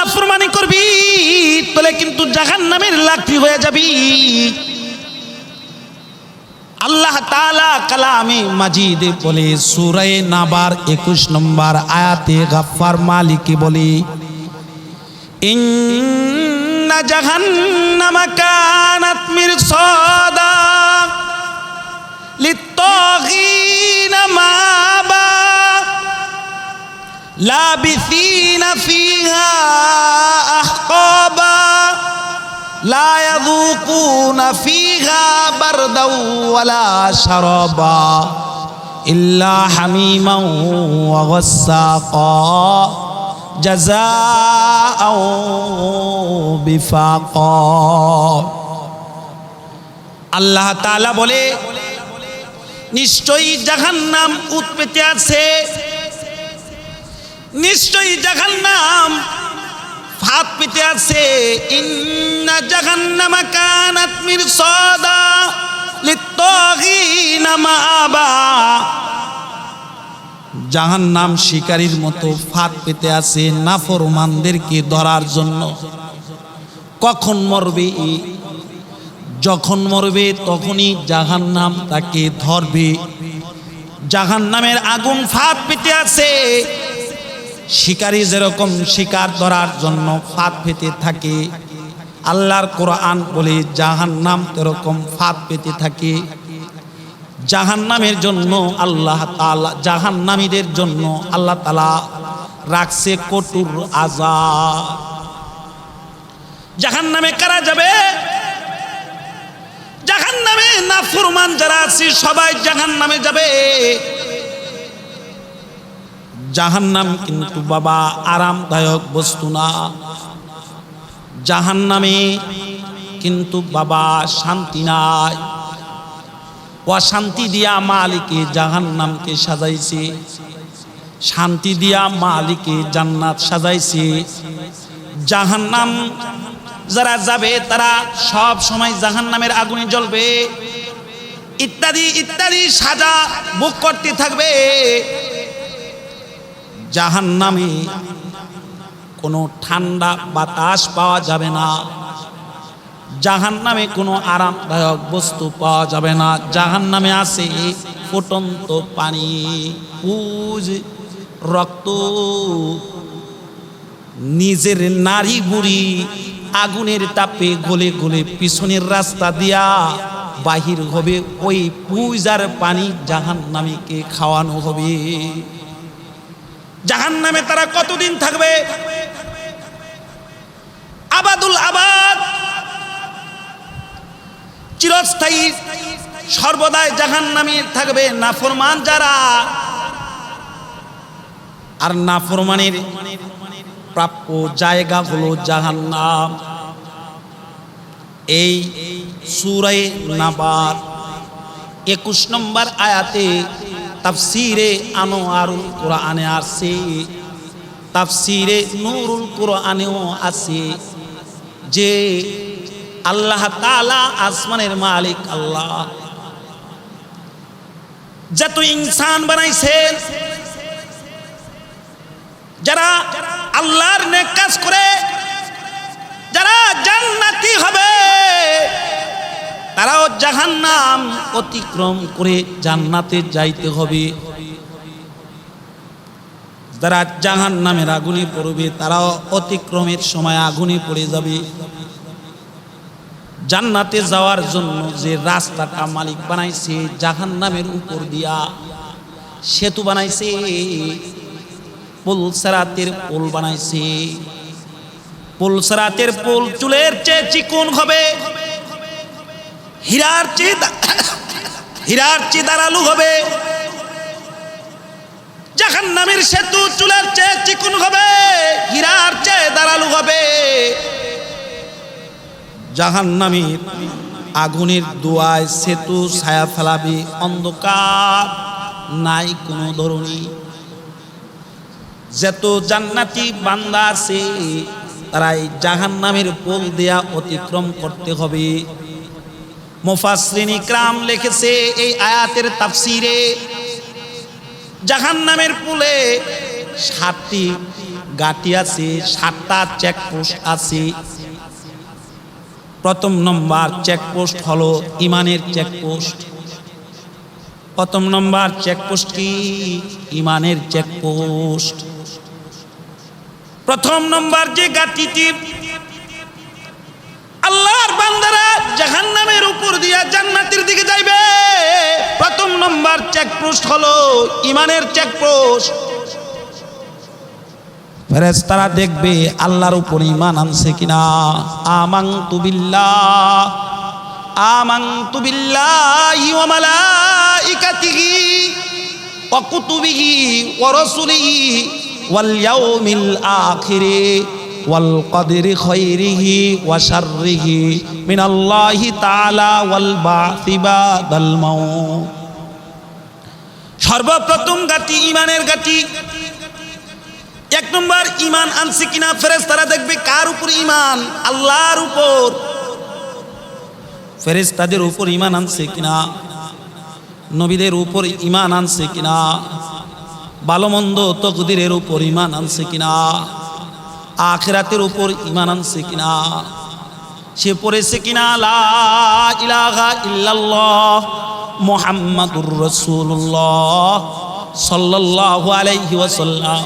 নাফরমানি করবি তাহলে কিন্তু জাহান্নামের লাকড়ি হয়ে যাবি। আল্লাহ তাআলা কালামে মাজিদে বলে সূরা নাবার 21 নম্বর আয়াতে গাফফার মালিকি বলে ইন্না জাহান্নামা কানাত মিরসাদা লিত্তাগিনা মাবা লাবিসিনা ফিহা আহকাবা লা ইয়াযুকুনা ফিহা বারদাও ওয়ালা শারাবা ইল্লা হামিমান ওয়া গাসসাকা জাযাআও বিফাকা। আল্লাহ তাআলা বলে নিশ্চয়ই জাহান্নাম উৎপেতে আছে, নিশ্চয়ই জাহান্নাম ফাঁদ পেতে আছে। ইন্না জাহান্নামা কানাত মিরসাদা লিত্তাগিনা মাআবা, জাহান্নাম শিকারীর মতো ফাঁদ পেতে আছে নাফরমানদেরকে ধরার জন্য। কখন মরবে? যখন মরবে তখনই জাহান্নাম তাকে ধরবে। জাহান্নামের আগুন ফাঁদ পেতে আছে, শিকারী যেরকম শিকার ধরার জন্য ফাঁদ পেতে থাকে, আল্লাহর কোরআন বলে জাহান্নাম এরকম ফাঁদ পেতে থাকে। জাহান্নামের জন্য আল্লাহ তাআলা, জাহান্নামীদের জন্য আল্লাহ তাআলা রাখছে কঠোর আযাব। জাহান্নামে কারা যাবে? জাহান্নামে নাফরমান যারা আছে সবাই জাহান্নামে যাবে। জাহান্নাম কিন্তু বাবা আরামদায়ক বস্তু না। জাহান্নামে কিন্তু বাবা শান্তি নাই। অশান্তি দিয়া মালিকে জাহান্নামকে সাজাইছে, শান্তি দিয়া মালিকে জান্নাত সাজাইছে। জাহান্নাম যারা যাবে তারা সব সময় জাহান্নামের আগুনে জ্বলবে, ইত্যাদি ইত্যাদি সাজা ভোগ করতে থাকবে। জাহান্নামে কোনো ঠান্ডা বাতাস পাওয়া যাবে না, জাহান্নামে কোনো আরামদায়ক বস্তু পাওয়া যাবে না। জাহান্নামে আছে ফুটন্ত পানি, পুজ, রক্ত, নিজের নারী বুড়ি আগুনের তাপে গলে গলে পিছনের রাস্তা দিয়া বাহির হবে। ওই পুজার পানি জাহান্নামীকে খাওয়ানো হবে। জাহান্নামে তারা কতদিন থাকবে? আবাদুল আবাদ, চিরস্থায়ী, সর্বদাই জাহান্নামে থাকবে নাফরমান যারা। আর নাফরমানের প্রাপ্য জায়গা হলো জাহান্নাম। এই সূরা নাবার 21 নম্বর আয়াতে তাফসীরে আনোয়ারুল কোরআনে আছে, তাফসীরে নূরুল কোরআনেও আছে যে আল্লাহ তাআলা আসমানের মালিক আল্লাহ যত ইনসান বানাইছেন, যারা আল্লাহর নেক কাজ করে যারা জান্নাতি হবে তারাও জাহান্নাম অতিক্রম করে জান্নাতে যাইতে হবে। যারা জাহান্নামের আগুনে পড়বে তারাও অতিক্রমের সময় আগুনে পড়ে যাবে। জান্নাতে যাওয়ার জন্য যে রাস্তাটা মালিক বানাইছে জাহান্নামের উপর দিয়া সেতু বানাইছে, পুলসরাতের পুল বানাইছে। পুলসরাতের পুল চুলের চেয়ে চিকন হবে, হীরার চেয়ে ধারালো হবে। জাহান্নামের সেতু চুলের চেয়ে চিকন হবে, হীরার চেয়ে ধারালো হবে। জাহান্নামের আগুনের দোয়ায় সেতু ছায়া ফেলাবে, অন্ধকার নাই কোনো ধরনী। যত জান্নাতি বান্দা আছে তারাই জাহান্নামের পুল দেয়া অতিক্রম করতে হবে। মুফাসসিরিন ইকরাম লিখেছে এই আয়াতের তাফসীরে জাহান্নামের পুলে 7টি ঘাঁটি আছে, 7টা চেকপোস্ট আছে। প্রথম নম্বর চেকপোস্ট হলো ইমানের চেকপোস্ট। প্রথম নম্বর চেকপোস্ট কি? ইমানের চেকপোস্ট। প্রথম নম্বর যে ঘাঁটিটি, আল্লাহর বান্দারা জাহান্নামের উপর দিয়া জান্নাতের দিকে যাইবে, প্রথম নম্বর চেকপোস্ট হলো ইমানের চেকপোস্ট। ফেরেশতারা দেখবে আল্লাহর উপর ঈমান আনছে কিনা। আমানতু বিল্লাহি ওয়া মালাইকাতিহি ওয়া কুতুবিহি ওয়া রাসূলিহি ওয়াল ইয়াউমিল আখিরি ওয়াল কদরি খায়রিহি ওয়া শাররিহি মিনাল্লাহি তাআলা ওয়াল বা'সি বাদাল মাউত। সর্বপ্রথম ঘাঁটি ইমানের ঘাঁটি। 1 নম্বর ঈমান আনছে কিনা ফেরেশতারা দেখবে। কার উপর ঈমান? আল্লাহর উপর। ফেরেশতাদের উপর ঈমান আনছে কিনা, নবীদের উপর ঈমান আনছে কিনা, ভালো মন্দ তাকদীরের উপর ঈমান আনছে কিনা, আখিরাতের উপর ঈমান আনছে কিনা, সে পড়েছে কিনা লা ইলাহা ইল্লাল্লাহ মুহাম্মাদুর রাসূলুল্লাহ সাল্লাল্লাহু আলাইহি ওয়াসাল্লাম,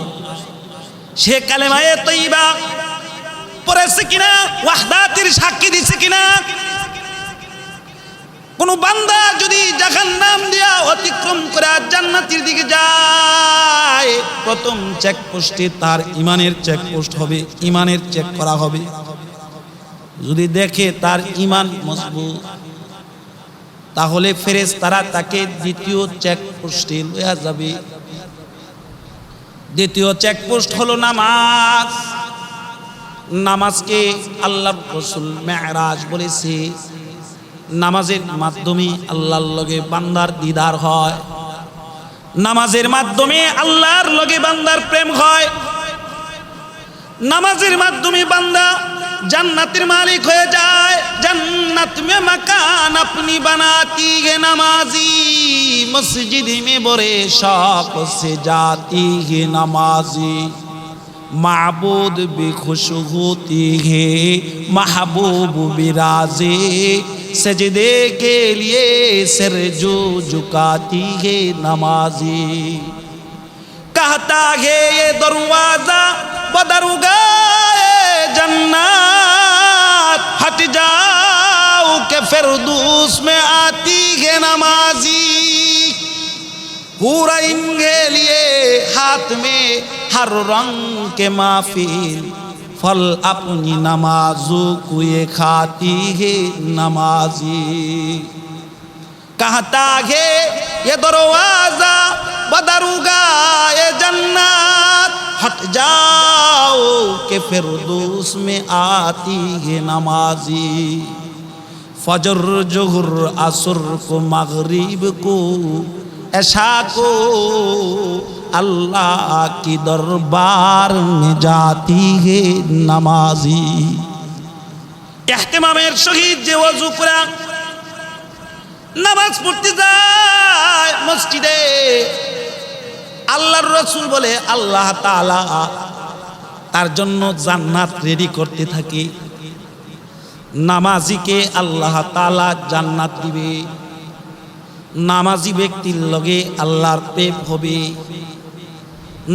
সে কালেমায়ে তয়্যিবা পড়েছে কিনা, ওয়াহদাতের সাক্ষী দিছে কিনা। কোন বান্দা যদি জাহান্নাম দিয়া অতিক্রম করে জান্নাতের দিকে যায়, প্রথম চেকপোস্টে তার ইমানের চেকপোস্ট হবে, ইমানের চেক করা হবে। যদি দেখে তার ইমান মজবুত, তাহলে ফেরেশতারা তাকে দ্বিতীয় চেকপোস্টে লইয়া যাবে। দ্বিতীয় চেকপোস্ট হলো নামাজ। নামাজকে আল্লাহর রাসূল মেরাজ বলেছে, নামাজের মাধ্যমে আল্লাহর লগে বান্দার দিদার হয়, নামাজের মাধ্যমে আল্লাহর লগে বান্দার প্রেম হয়, নামাজের মাধ্যমে বান্দা জান্নাতের মালিক হয়ে যায়। জান্নাত মে মাকান আপনি বানাতি হে নামাজি, মসজিদ মে বরে শौक से जाती है नमाजी, माबूद भी खुश होती है महबूब भी राज़ी, सजदे के लिए सिर जो झुकाती है नमाजी। कहता है ये दरवाजा बदरुगाए जन्नत, हट जाओ के फिरदौस में आती है नमाजी। पूरा इनके लिए हाथ में हर रंग के महफिल, फल अपनी नमाजों को ये खाती है नमाजी। कहता है ये दरवाजा बदरुगाए जन्नत, हट जाओ के फिरदौस में आती है नमाजी। फजर जोहर असर को मगरिब को ऐशा को अल्लाह की दरबार में जाती है नमाजी। इहतिमामेर शहीद जे वजू করে নামাজ পড়তে যায় মসজিদে, আল্লাহর রাসূল বলে আল্লাহ তাআলা তার জন্য জান্নাত রেডি করতে থাকে। নামাজিকে আল্লাহ তাআলা জান্নাত দিবে। নামাজি ব্যক্তির লগে আল্লাহর প্রেম হবে।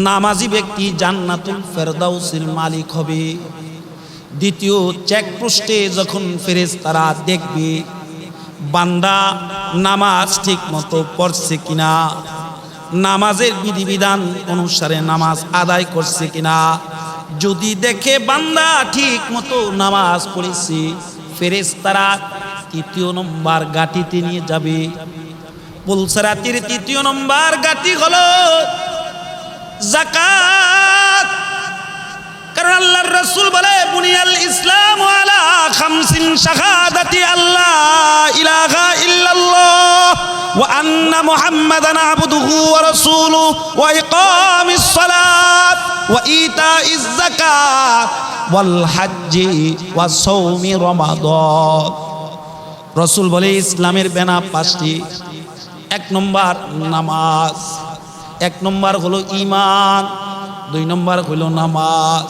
নামাজি ব্যক্তি জান্নাতুল ফেরদাউসের মালিক হবে। দ্বিতীয় চেকপোস্টে যখন ফেরেশতারা দেখবে বান্দা নামাজ ঠিক মতো পড়ছে কিনা, নামাজের বিধিবিধান অনুসারে নামাজ আদায় করছে কিনা, যদি দেখে বান্দা ঠিক মতো নামাজ পড়েছে, ফেরেশতারা তৃতীয় নম্বর ঘাঁটিতে নিয়ে যাবে। পুলসরাতের তৃতীয় নম্বর ঘাঁটি হলো যাকাত। কারণ আল্লাহর রাসূল বলে বুনিয়াল ইসলাম আলা খামসিন শাহাদাতি আল্লাহ ইলাহা ইল্লাল্লাহ ওয়া আন্না মুহাম্মাদান আবদুহু ওয়া রাসূলুহু ওয়া ইকামিস সালাত ওয়া ইতাইজ যাকাত ওয়াল হজ্জি ওয়া সাওমি রমাদান। রাসূল বলে ইসলামের বেনা 5টি। 1 নম্বর নামাজ, 1 নম্বর হলো ঈমান, 2 নম্বর হইল নামাজ,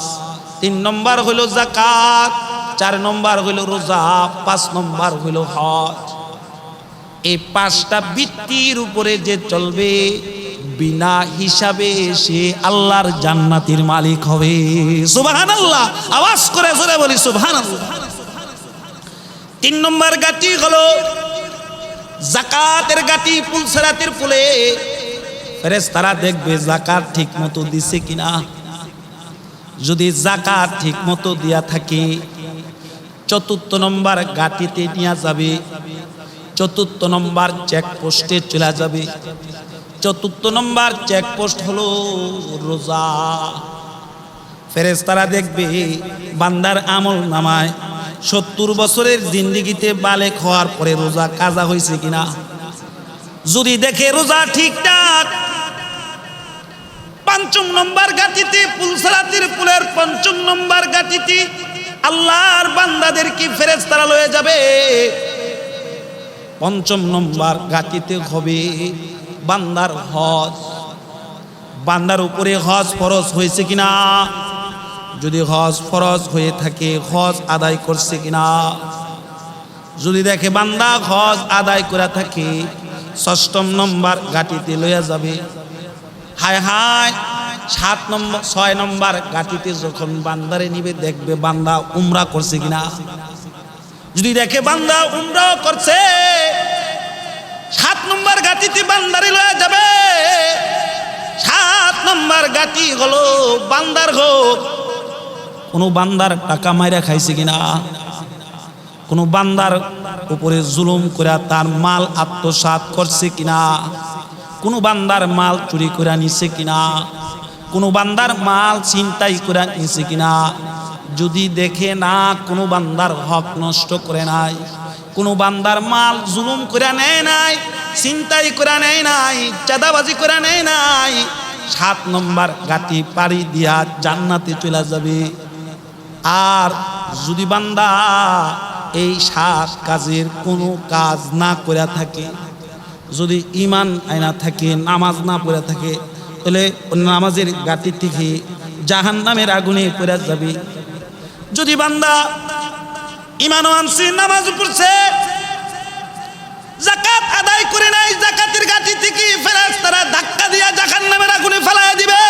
3 নম্বর হইল যাকাত, 4 নম্বর হইল রোজা, 5 নম্বর হইল হজ। এই 5টা ভিত্তির উপরে যে চলবে বিনা হিসাবে সে আল্লাহর জান্নাতের মালিক হবে। সুবহানাল্লাহ, আওয়াজ করে জোরে বলি সুবহানাল্লাহ। 3 নম্বর গাটি হলো যাকাতের গাটি। পুলসিরাতের ফুলে ফেরেশতারা দেখবে যাকাত ঠিক মতো দিছে কিনা। যদি যাকাত ঠিক মতো দিয়া থাকে 4র্থ নম্বর গাটিতে নিয়ে যাবে, 4র্থ নম্বর চেকপোস্টে চলে যাবে। 4র্থ নম্বর চেকপোস্ট হলো রোজা। ফেরেশতারা দেখবে বান্দার আমল নামায় 70 বছরের জিন্দেগিতে বালেক হওয়ার পরে রোজা কাজা হয়েছে কিনা। যদি দেখে রোজা ঠিকঠাক, 5ম নম্বর গাটিতে পুলসিরাতের পুলের 5ম নম্বর গাটিতে আল্লাহর বান্দাদের কি ফেরেশতারা লয়ে যাবে। 5ম নম্বর গাটিতে হবে বান্দার হজ। বান্দার উপরে হজ ফরজ হয়েছে কিনা। যদি হজ ফরজ হয়ে থাকে হজ আদায় করছে কিনা। যদি দেখে বান্দা হজ আদায় করে থাকে 6ম নম্বর গাটিতে লইয়া যাবে। হায় হায় 6 নম্বর গাটিতে যখন বান্দারে নিবে দেখবে বান্দা উমরা করছে কিনা। যদি দেখে বান্দা উমরা করছে 7 নম্বর গাটিতে বান্দারে লইয়া যাবে। 7 নম্বর গাটি হলো বান্দার হোক। কোন বান্দার টাকা মাইরা খাইছে কিনা, কোন বান্দার উপরে জুলুম করে তার মাল আত্মসাৎ করছে কিনা, কোন বান্দার মাল চুরি করে নিছে কিনা, কোন বান্দার মাল ছিনতাই করে নিছে কিনা। যদি দেখে না কোন বান্দার হক নষ্ট করে নাই, কোন বান্দার মাল জুলুম করে নেয় নাই, ছিনতাই করে নেয় নাই, চাঁদাবাজি করে নেয় নাই, 7 নম্বর গাটি পাড়ি দিয়া জান্নাতে চলে যাবে। আর যদি বান্দা এই 7 কাজের কোনো কাজ না করে থাকে, যদি ঈমান আয়না থাকে, নামাজ না পড়ে থাকে, তাহলে নামাজের গাটি থেকে জাহান্নামের আগুনে পড়ে যাবে। যদি বান্দা ঈমানও আনছে, নামাজ পড়ছে, যাকাত আদায় করে নাই, যাকাতের গাটি থেকে ফেরেশতারা ধাক্কা দিয়া জাহান্নামের আগুনে ফেলায় দিবে।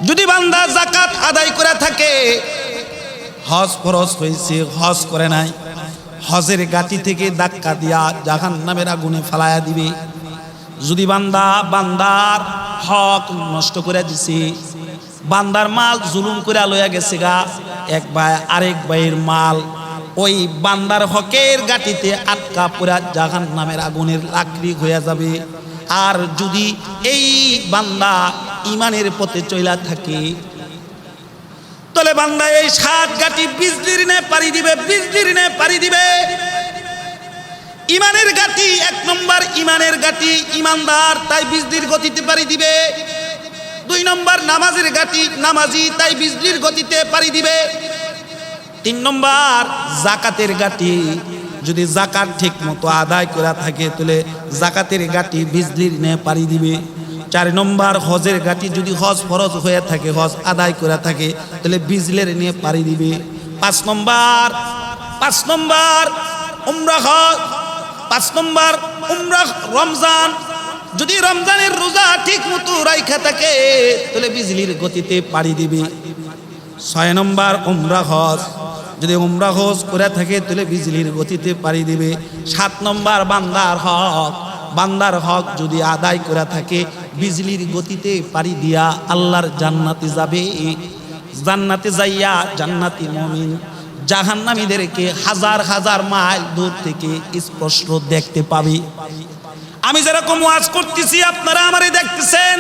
যদি বান্দা যাকাত আদায় করে থাকে, হজ ফরজ হয়েছে, হজ করে নাই, হজের গাটি থেকে ধাক্কা দিয়া জাহান্নামের আগুনে ফেলায়া দিবে। যদি বান্দার হক নষ্ট করে দিছে, বান্দার মাল জুলুম করে লইয়া গেছে গা, এক ভাই আরেক ভাইয়ের মাল ওই বান্দার হকের গাটিতে আটকা পড়া জাহান্নামের আগুনের লাকড়ি হয়ে যাবে। আর যদি এই বান্দা ঈমানের পথে চলা থাকে, তাহলে বান্দা এই 7 গাটি বিজলির নে পাড়ি দিবে, বিজলির নে পাড়ি দিবে। ঈমানের গাটি 1 নম্বর ঈমানের গাটি, ঈমানদার তাই বিজলির গতিতে পাড়ি দিবে। 2 নম্বর নামাজের গাটি, নামাজি তাই বিজলির গতিতে পাড়ি দিবে। 3 নম্বর যাকাতের গাটি, যদি যাকাত ঠিক মতো আদায় করা থাকে তাহলে যাকাতের গাটি বিজলির নে পাড়ি দিবে। 4 নম্বর হজের গাটি, যদি হজ ফরজ হয়ে থাকে, হজ আদায় করা থাকে, তাহলে বিজলির নিয়ে পাড়ি দিবে। 5 নম্বর উমরা হজ, 5 নম্বর উমরা রমজান, যদি রমজানের রোজা ঠিক মতো রাইখা থাকে তাহলে বিজলির গতিতে পাড়ি দিবে। 6 নম্বর উমরা হজ, যদি উমরা হজ করে থাকে তাহলে বিজলির গতিতে পাড়ি দিবে। 7 নম্বর বান্দার হক যদি আদায় করে থাকে বিজলির গতিতে পাড়ি দিয়া আল্লাহর জান্নাতে যাবে। জান্নাতে যাইয়া জান্নাতি মুমিন জাহান্নামীদেরকে হাজার হাজার মাইল দূর থেকে স্পষ্ট দেখতে পাবে। আমি যেরকম ওয়াজ করতেছি আপনারা আমারে দেখতেছেন,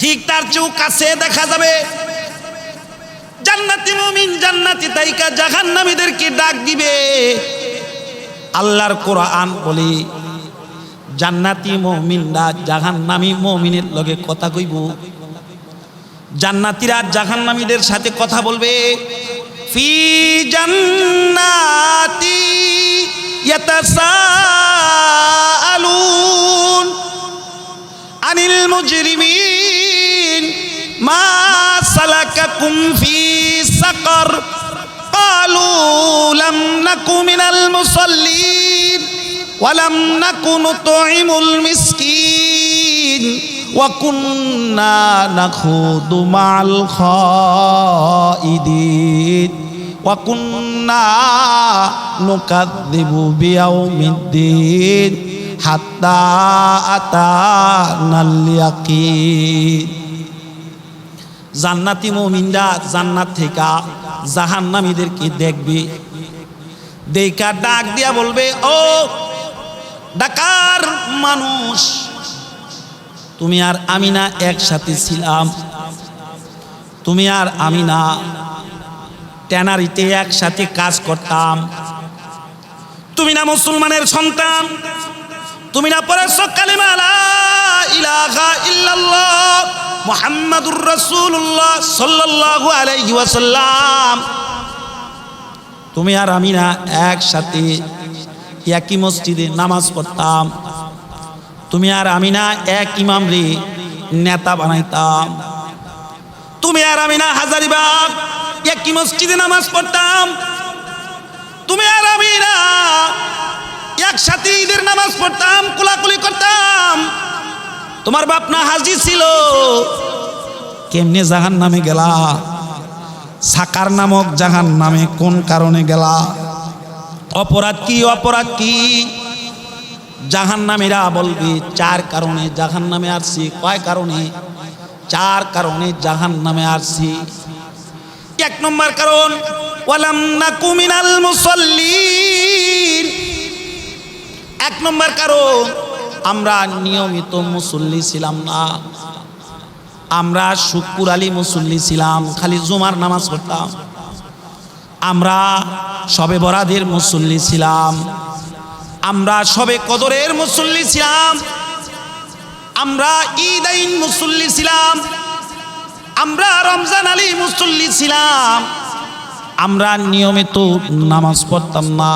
ঠিক তার চেয়েও কাছে দেখা যাবে। জান্নাতি মুমিন জান্নাতি তাইকা জাহান্নামীদেরকে ডাক দিবে। আল্লাহর কোরআন বলে জান্নাতি মুমিনরা জাহান্নামী মুমিনের লগে কথা কইব। জান্নাতীরা জাহান্নামীদের সাথে কথা বলবে। ফি জান্নাতি ইয়াতাসাআলুন আনি আনিল মুজরিমিন মা সালাকাকুম ফি সাকার ক্বালু লাম নাকু মিনাল মুসাল্লিন ওয়া লাম নাকু নুতঈমুল মিসকিন ওয়া কুন্না নাখুদু মা'আল খাইদিন ওয়া কুন্না নুকাযযিবু বিয়াউমিদ্দিন হাত্তা আতানাল ইয়াকিন। জান্নাতি মুমিনরা জান্নাত থেকে জাহান্নামীদেরকে দেখবে, দেখা ডাক দিয়া বলবে, ও ডাকার মানুষ, তুমি আর আমি না একসাথে ছিলাম? তুমি আর আমি না ট্যানারিতে একসাথে কাজ করতাম? তুমি না মুসলমানের সন্তান? তুমি না পড়েছ কালিমা লা ইলাহা ইল্লাল্লাহ মুহাম্মাদুর রাসূলুল্লাহ সাল্লাল্লাহু আলাইহি ওয়াসাল্লাম? তুমি আর আমি না একসাথে একই মসজিদে নামাজ পড়তাম? তুমি আর আমি না এক ইমাম রে নেতা বানাইতাম? তুমি আর আমি না হাজারিবাগ একই মসজিদে নামাজ পড়তাম? তুমি আর আমি না একসাথে ঈদের নামাজ পড়তাম, কোলাকুলি করতাম? তোমার বাপ না হাজি ছিল? কেমনে জাহান্নামে গেলা? সাকার নামক জাহান্নামে কোন কারণে গেলা? অপরাধ কি? অপরাধ কি? জাহান্নামীরা বলবে 4 কারণে জাহান্নামে আসছি। কয় কারণে? 4 কারণে জাহান্নামে আসছি। 1 নম্বর কারণ, ওয়ালাম নাকু মিনাল মুসাল্লিন। 1 নম্বর কারণ, আমরা নিয়মিত মুসল্লি ছিলাম না। আমরা শুক্র আলী মুসল্লি ছিলাম, খালি জুমার নামাজ পড়তাম। আমরা শবে বরাতের মুসল্লি ছিলাম। আমরা শবে কদরের মুসল্লি ছিলাম। আমরা ঈদ আইন মুসল্লি ছিলাম। আমরা রমজান আলী মুসল্লি ছিলাম। আমরা নিয়মিত নামাজ পড়তাম না।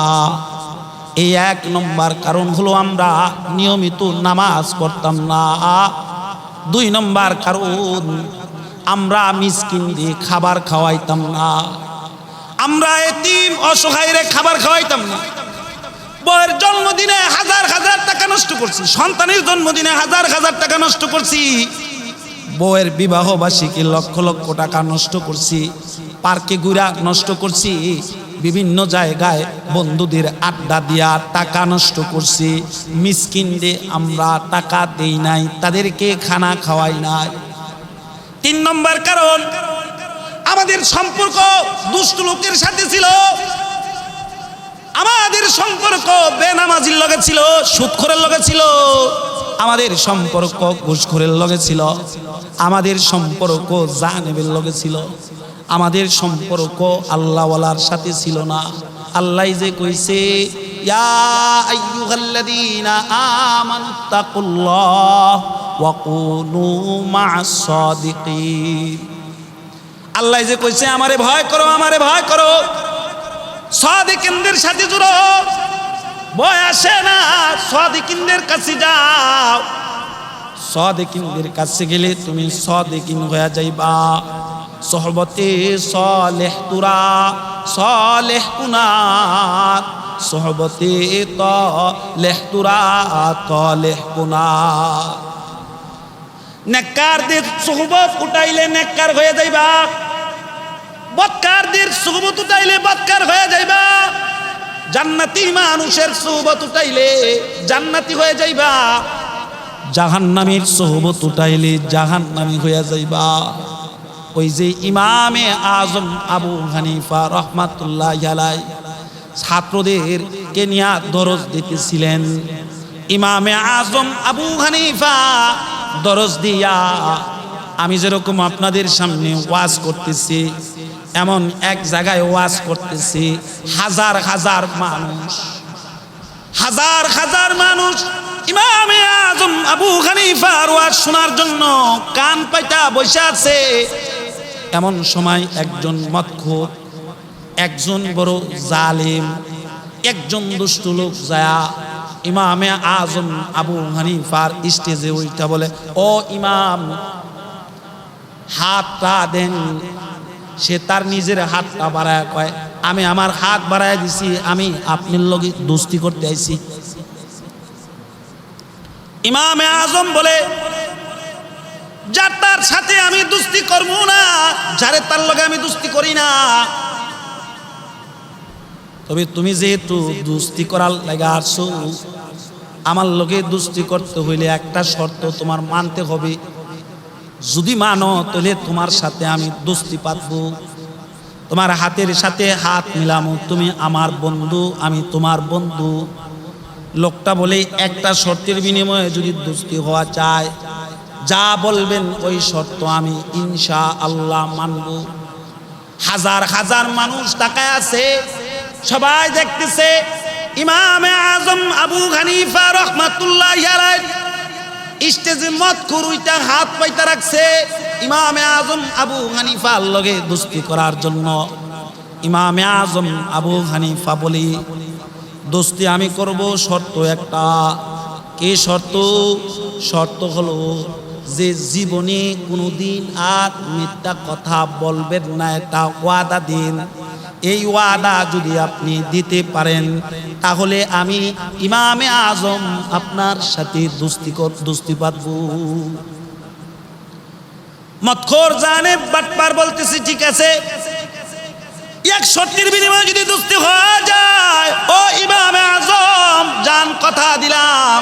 এই 1 নম্বর কারণ হলো আমরা নিয়মিত নামাজ পড়তাম না। 2 নম্বর কারণ, আমরা মিসকিনদের খাবার খাওয়াইতাম না। আমরা এতিম অসহায়রে খাবার খাওয়াইতাম না। বউয়ের জন্মদিনে হাজার হাজার টাকা নষ্ট করছি, সন্তানের জন্মদিনে হাজার হাজার টাকা নষ্ট করছি, বউয়ের বিবাহ বার্ষিকী লক্ষ লক্ষ টাকা নষ্ট করছি, পার্কে ঘুরা নষ্ট করছি, বিভিন্ন জায়গায় বন্ধুদের আড্ডা দিয়া টাকা নষ্ট করছি। মিসকিনদের আমরা টাকা দেই নাই, তাদেরকে খানা খাওয়াই নাই। 3 নম্বর কারণ, আমাদের সম্পর্ক দুষ্ট লোকের সাথে ছিল। আমাদের সম্পর্ক বেনামাজির লগে ছিল, সুদখোরের লগে ছিল। আমাদের সম্পর্ক ঘুষখোরের লগে ছিল। আমাদের সম্পর্ক জানেবের লগে ছিল। আমাদের সম্পর্ক আল্লাহওয়ালার সাথে ছিল না। আল্লাহ যে কইছে, ইয়া আইয়ুহাল্লাযীনা আমানুত্তাকুল্লাহ ওয়া কুনু মা'আস সাদিকিন। আল্লাহ যে কইছে, আমারে ভয় করো, আমারে ভয় করো, সাদিকিনদের সাথে জুড়ো। ভয় আসে না, সাদিকিনদের কাছে যাও। সাদিকিনদের কাছে গেলে তুমি সাদিকিন হয়ে যাইবা। সোহবতে সালেহ তুরা সালেহ কুনাত, সোহবতে তালেহ তুরা তালেহ কুনাত। নেককারদের সোহবত উঠাইলে নেককার হয়ে যাইবা। বদকারদের সোহবত উঠাইলে বদকার হয়ে যাইবা। জান্নাতি মানুষের সোহবত উঠাইলে জান্নাতি হয়ে যাইবা। জাহান্নামীর সোহবত উঠাইলে জাহান্নামী হয়ে যাইবা। ওই যে ইমামে আজম আবু হানিফা রহমাতুল্লাহি আলাইহি ছাত্রদেরকে নিয়ে দরজ দিতেছিলেন। ইমামে আজম আবু হানিফা দরজ দিয়া, আমি যেরকম আপনাদের সামনে ওয়াজ করতেছি, এমন এক জায়গায় ওয়াজ করতেছি। হাজার হাজার মানুষ, হাজার হাজার মানুষ ইমামে আজম আবু হানিফার ওয়াজ শোনার জন্য কান পাইতা বসে আছে। এমন সময় একজন মদখোর, একজন বড় জালেম, একজন দুষ্ট লোক যায় ইমামে আজম আবু হানিফার স্টেজে ওইটা বলে, ও ইমাম হাতটা দেন। সে তার নিজের হাতটা বাড়ায় কয়, আমি আমার হাত বাড়ায় দিছি, আমি আপনার লগে দোস্তি করতে আইছি। ইমামে আজম বলে, যার তার সাথে আমি দোস্তি করব না, যারে তার লগে আমি দোস্তি করি না। তবে তুমি যেহেতু দোস্তি করার লাগা আসছো, আমার লগে দোস্তি করতে হইলে একটা শর্ত তোমার মানতে হবে। যদি মানো তাহলে তোমার সাথে আমি দোস্তি পাতবো, তোমার হাতের সাথে হাত মিলামো, তুমি আমার বন্ধু, আমি তোমার বন্ধু। লোকটা বলে, একটা শর্তের বিনিময়ে যদি দোস্তি হওয়া চায়, যা বলবেন ওই শর্ত আমি ইনশাআল্লাহ মানব। হাজার হাজার মানুষ তাকায় আছে, সবাই দেখতেছে ইমামে আজম আবু হানিফা রাহমাতুল্লাহি আলাইহি স্টেজে মদখুর উইটা হাত পাইতা রাখছে ইমামে আজম আবু হানিফার লগে দোস্তি করার জন্য। ইমামে আজম আবু হানিফা বলি, দোস্তি আমি করব, শর্ত একটা। কি শর্ত? শর্ত হলো যে জীবনে কোনোদিন আর মিথ্যা কথা বলবেন না, এটা ওয়াদা দিন। এই ওয়াদা যদি আপনি দিতে পারেন, তাহলে আমি ইমামে আজম আপনার সাথে দোস্তি পাতব। মদখোর জানে বাটপার বলতেছি, ঠিক আছে, এক শর্তের বিনিময়ে যদি দোস্তি হয়ে যায়, ও ইমামে আজম জান কথা দিলাম,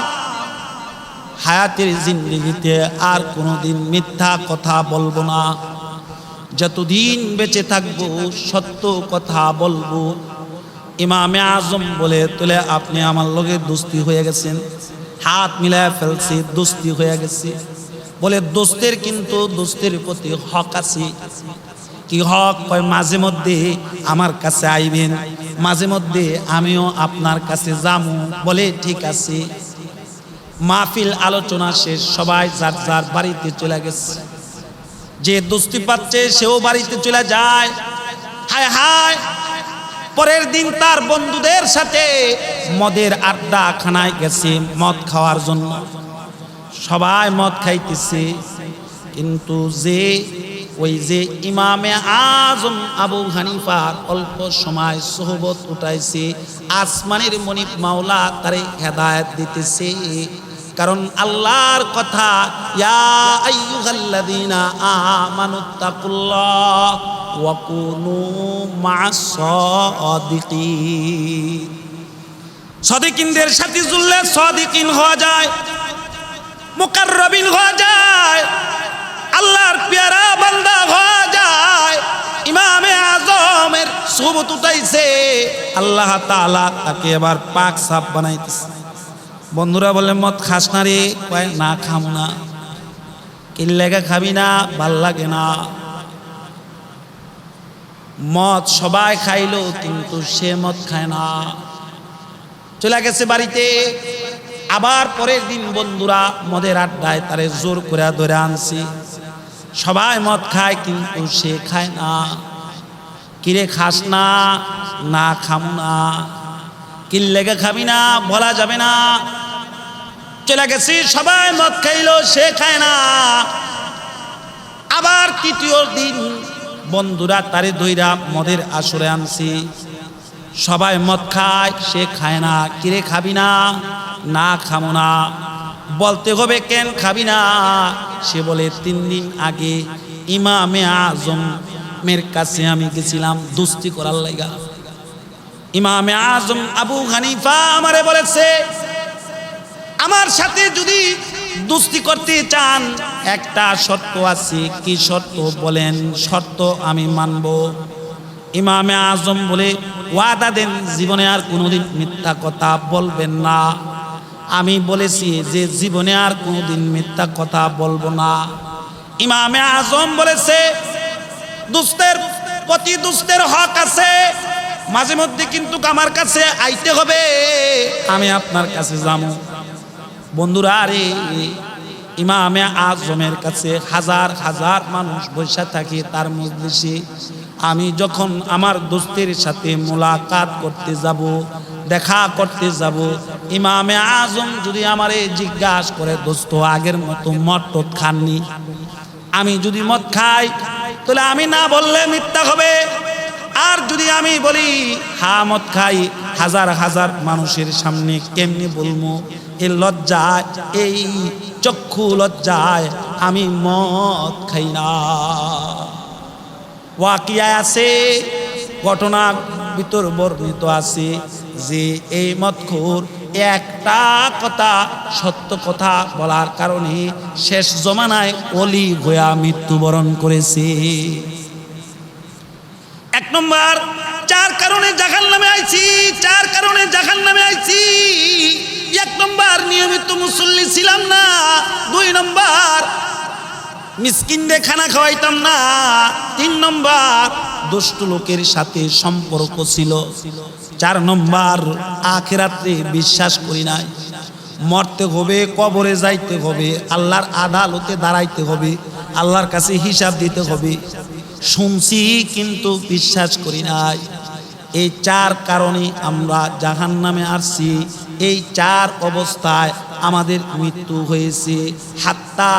হায়াতের জিন্দেগিতে আর কোনোদিন মিথ্যা কথা বলবো না। যতদিন বেঁচে থাকবো সত্য কথা বলবো। ইমামে আজম বলে, তোলে আপনি আমার লগে দোস্তি হয়ে গেছেন, হাত মিলায় ফেলছি, দোস্তি হয়ে গেছে। বলে, দোস্তের কিন্তু দোস্তের প্রতি হক আছে। কি হক? কয়, মাঝে মধ্যে আমার কাছে আইবেন, মাঝে মধ্যে আমিও আপনার কাছে যামু। বলে, ঠিক আছে। মাহফিল আলোচনা শেষ, সবাই যার যার বাড়িতে চলে গেছে। যে দোস্তি পাচ্ছে সেও বাড়িতে চলে যায়। হায় হায়, পরের দিন তার বন্ধুদের সাথে মদের আড্ডা খানায় গেছে মদ খাওয়ার জন্য। সবাই মদ খাইতেছে, কিন্তু ওই যে ইমামে আজম আবু হানিফার অল্প সময় সোহবত উঠাইছে, আসমানের মনিব মাওলা তারে হেদায়েত দিতেছে। কারণ আল্লাহর কথা, ইয়া আইয়ুহাল্লাযীনা আমানুত্তাকুল্লাহ ওয়া কুনু মা'আস সাদিকিন। সাদিকিনদের সাথে জুড়লে সাদিকিন হওয়া যায়, মুকাররাবিন হওয়া যায়, আল্লাহর পেয়ারা বান্দা হওয়া যায়। ইমামে আজমের সুবত উঠাইছে, আল্লাহ তাআলা তাকে এবার পাক সাফ বানাইতেছে। বন্ধুরা বলে, মদ খাস না রে? কয়, না খাম না। কি লেগে খাবি না? ভাল লাগে না। মদ সবাই খাইলো, কিন্তু সে মদ খায় না। চলে গেছে বাড়িতে। আবার পরের দিন বন্ধুরা মদের আড্ডায় তারে জোর করে ধরে আনছি। সবাই মদ খায়, কিন্তু সে খায় না। কিরে খাস না? না খাম না। কি লেগে খাবি না? বলা যাবে না। চলে গেছি, সবাই মদ খাইলো, সে খায় না। আবার তৃতীয় দিন বন্ধুরা তারে ধইরা মদের আসরে আনছি। সবাই মদ খায়, সে খায় না। কিরে খাবি না? না খামো না। বলতে হবে, কেন খাবি না? সে বলে, 3 দিন আগে ইমামে আজমের কাছে আমি গেছিলাম দোস্তি করার লাগা। ইমামে আজম আবু হানিফা আমারে বলেছে, আমার সাথে যদি দোস্তি করতে চান, একটা শর্ত আছে। কি শর্ত? বলেন। শর্ত আমি মানব। ইমামে আজম বলে, ওয়াদা দেন জীবনে আর কোনোদিন মিথ্যা কথা বলবেন না। আমি বলেছি যে জীবনে আর কোনোদিন মিথ্যা কথা বলবো না। ইমামে আজম বলেছে, দোস্তের প্রতি দোস্তের হক আছে, মাঝে মধ্যে কিন্তু আমার কাছে আইতে হবে, আমি আপনার কাছে যাবো। বন্ধুরা, আরে ইমামে আজমের কাছে হাজার হাজার মানুষ বসে থাকে তার মজলিসে। আমি যখন আমার দোস্তের সাথে মোলাকাত করতে যাব, দেখা করতে যাব, ইমামে আজম যদি আমারে জিজ্ঞাসা করে, দোস্ত আগের মতো মদ টদ খাননি? আমি যদি মদ খাই তাহলে আমি না বললে মিথ্যা হবে। আর যদি আমি বলি হ্যাঁ মদ খাই, হাজার হাজার মানুষের সামনে কেমনি বলবো? এই লজ্জায়, এই চক্ষু লজ্জায় আমি মদ খাই না। ওয়াকিয়া আছে, ঘটনা ভিতর বর্ণিত আছে যে এই মদখোর একটা কথা, সত্য কথা বলার কারণে শেষ জমানায় অলি হইয়া মৃত্যুবরণ করেছে। এক নম্বর, চার কারণে জাহান্নামে আইছি, চার কারণে জাহান্নামে আইছি। এক নম্বর, নিয়মিত মুসল্লি ছিলাম না। দুই নম্বর, মিসকিনদের খানা খাওয়াইতাম না। তিন নম্বর, দুষ্ট লোকের সাথে সম্পর্ক ছিল। চার নম্বর, আখিরাতে বিশ্বাস করি নাই। মরতে হবে, কবরে যাইতে হবে, আল্লাহর আদালতে দাঁড়াইতে হবে, আল্লাহর কাছে হিসাব দিতে হবে। শুনছি কিন্তু বিশ্বাস করি নাই। এই চার কারণে আমরা জাহান্নামে আসছি। এই চার অবস্থায় আমাদের মৃত্যু হয়েছে। হাত্তা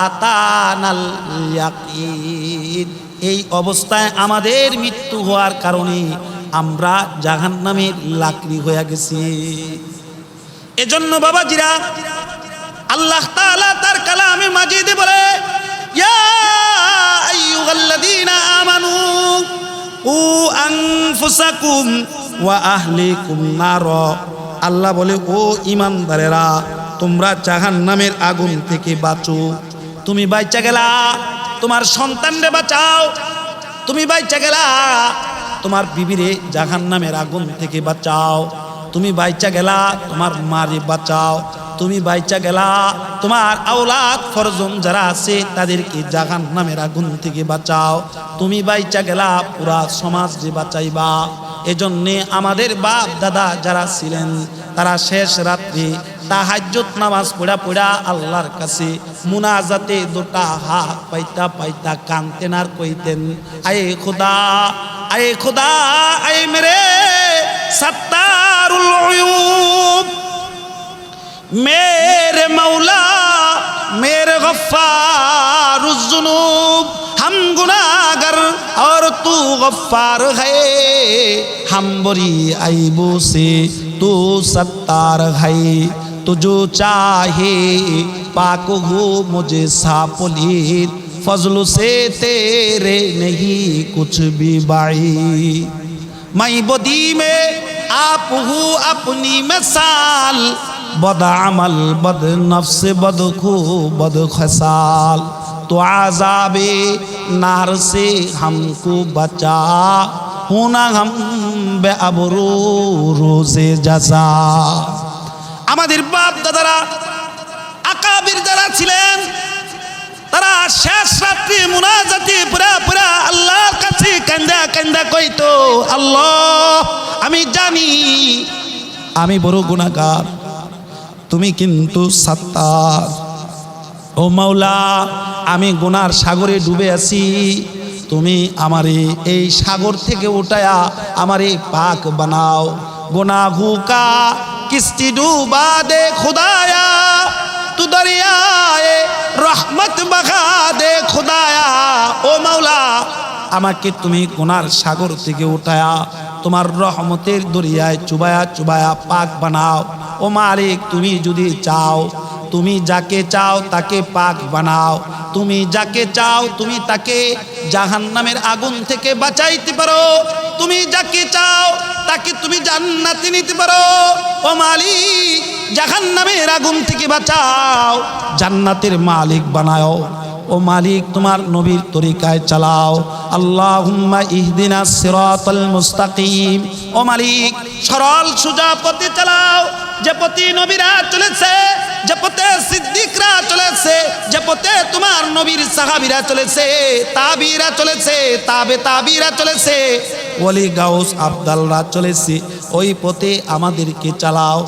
আতানাল ইয়াকিন, এই অবস্থায় আমাদের মৃত্যু হওয়ার কারণে আমরা জাহান্নামের লাকড়ি হয়ে গেছি। এজন্য বাবাজিরা, আল্লাহ তাআলা তার কালামে মাজিদে বলে, ইয়া আইয়ুহাল্লাযীনা আমানু উ আনফুসাকুম ওয়া আহলিকুম নার। আল্লাহ বলে, ও ঈমানদারেরা, তোমরা জাহান্নামের আগুন থেকে বাঁচো। তুমি বাইচা গেলা, তোমার সন্তানরে বাঁচাও। তুমি বাইচা গেলা, তোমার বিবিরে জাহান্নামের আগুন থেকে বাঁচাও। তুমি বাইচা গেলা, তোমার মারে বাঁচাও। তুমি বাইচা গেলা, তোমার আওলাদ ফরজন যারা আছে তাদেরকে জাহান্নামের আগুন থেকে বাঁচাও। তুমি বাইচা গেলা, পুরা সমাজ যে বাঁচাইবা। এজন্যে আমাদের বাপ দাদা যারা ছিলেন তারা শেষ রাত্রি তাহাজ্জুদ নামাজ পড়া পড়া আল্লাহর কাছে মুনাজাতে দুটা হাত পাইতা পাইতা কানতেন আর কইতেন, আয়ে খুদা, আয়ে খুদা, আয়ে মেরে সত্তারুল উয়ুব, मेरे मौला, मेरे गफ्फारुज जुनूब, हम गुनाहगार और तू गफ्फार है, हम बरी आइबों से तू सत्तार है, तू जो चाहे पाक हो मुझे सापुलीत, फजल से तेरे नहीं कुछ भी बाई, मैं बदी में आप हूँ अपनी मिसाल, बद अमल बद नफ्स बद खू बद खसाल, तो आज़ाबे नार से हमको बचा, होना हम बे अबरू रोज़े जज़ा। আমাদের বাপ দাদারা আকাবির যারা ছিলেন তারা শেষ রাত্রি মুনাজাতে পুরা পুরা আল্লাহর কাছে কান্দা কান্দা কইতো, আল্লাহ আমি জানি আমি বড় গুনাহগার, তুমি কিন্তু সত্তার। ও মাওলা, আমি গুনার সাগরে ডুবে আছি, তুমি আমারে এই সাগর থেকে উঠায়া আমারে পাক বানাও। গুনাহু কা কিস্তি ডুবা দে খুদায়া, তু দরিয়ায়ে রহমত বহা দে খুদায়া। ও মাওলা, আমাকে তুমি গুনার সাগর থেকে উঠায়া তোমার রহমতের দরিয়ায় চুবায়া চুবায়া পাক বানাও। ও মালিক, তুমি যদি চাও, তুমি যাকে চাও তাকে পাক বানাও। তুমি যাকে চাও তুমি তাকে জাহান্নামের আগুন থেকে বাঁচাইতে পারো। তুমি যাকে চাও তাকে তুমি জান্নাতে নিতে পারো। ও মালিক, জাহান্নামের আগুন থেকে বাঁচাও, জান্নাতের মালিক বানাও। ও মালিক, তোমার নবীর তরিকায় চালাও। আল্লাহুম্মা ইহদিনাস সিরাতাল মুস্তাকিম। ও মালিক, সরল সোজা পথে চালাও, যে পথে নবীরা চলেছে, যে পথে সিদ্দিকরা চলেছে, যে পথে তোমার নবীর সাহাবীরা চলেছে, তাবিরা চলেছে, তাবে তাবিরা চলেছে, ওলি গাউস আবদালরা চলেছে, ওই পথে আমাদেরকে চালাও।